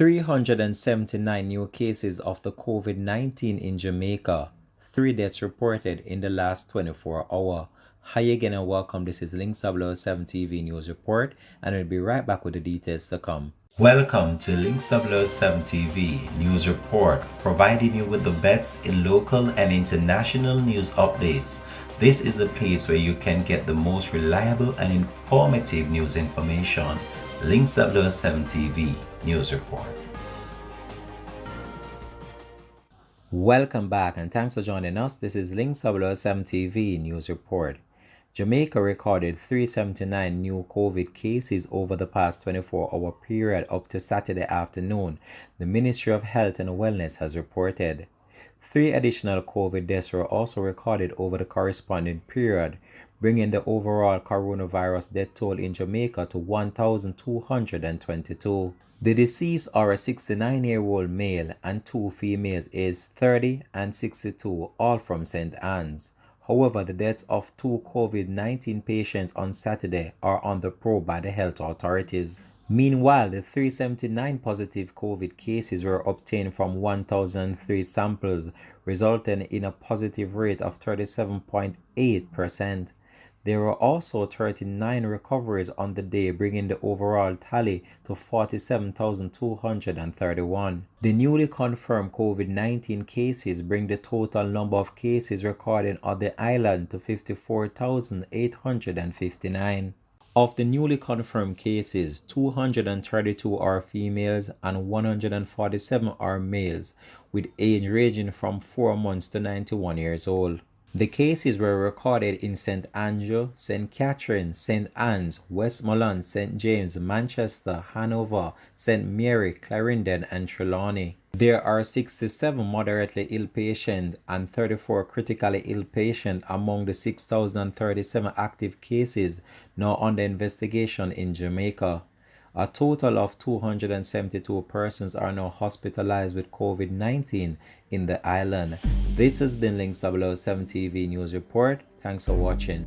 379 new cases of the COVID-19 in Jamaica. 3 deaths reported in the last 24 hours. Hi again and welcome. This is Links 007 TV News Report, and we'll be right back with the details to come. Welcome to Links 007 TV News Report, providing you with the best in local and international news updates. This is a place where you can get the most reliable and informative news information. Links 007 TV News Report. Welcome back and thanks for joining us. This is Links 007 TV News Report. Jamaica recorded 379 new COVID cases over the past 24-hour period up to Saturday afternoon, the Ministry of Health and Wellness has reported. 3 additional COVID deaths were also recorded over the corresponding period, bringing the overall coronavirus death toll in Jamaica to 1,222. The deceased are a 69-year-old male and 2 females aged 30 and 62, all from St. Anne's. However, the deaths of 2 COVID-19 patients on Saturday are on the probe by the health authorities. Meanwhile, the 379 positive COVID cases were obtained from 1,003 samples, resulting in a positive rate of 37.8%. There were also 39 recoveries on the day, bringing the overall tally to 47,231. The newly confirmed COVID-19 cases bring the total number of cases recorded on the island to 54,859. Of the newly confirmed cases, 232 are females and 147 are males, with age ranging from 4 months to 91 years old. The cases were recorded in St. Andrew, St. Catherine, St. Anne's, Westmoreland, St. James, Manchester, Hanover, St. Mary, Clarendon, and Trelawney. There are 67 moderately ill patients and 34 critically ill patients among the 6,037 active cases now under investigation in Jamaica. A total of 272 persons are now hospitalized with COVID-19 in the island. This has been Links 007 TV News Report. Thanks for watching.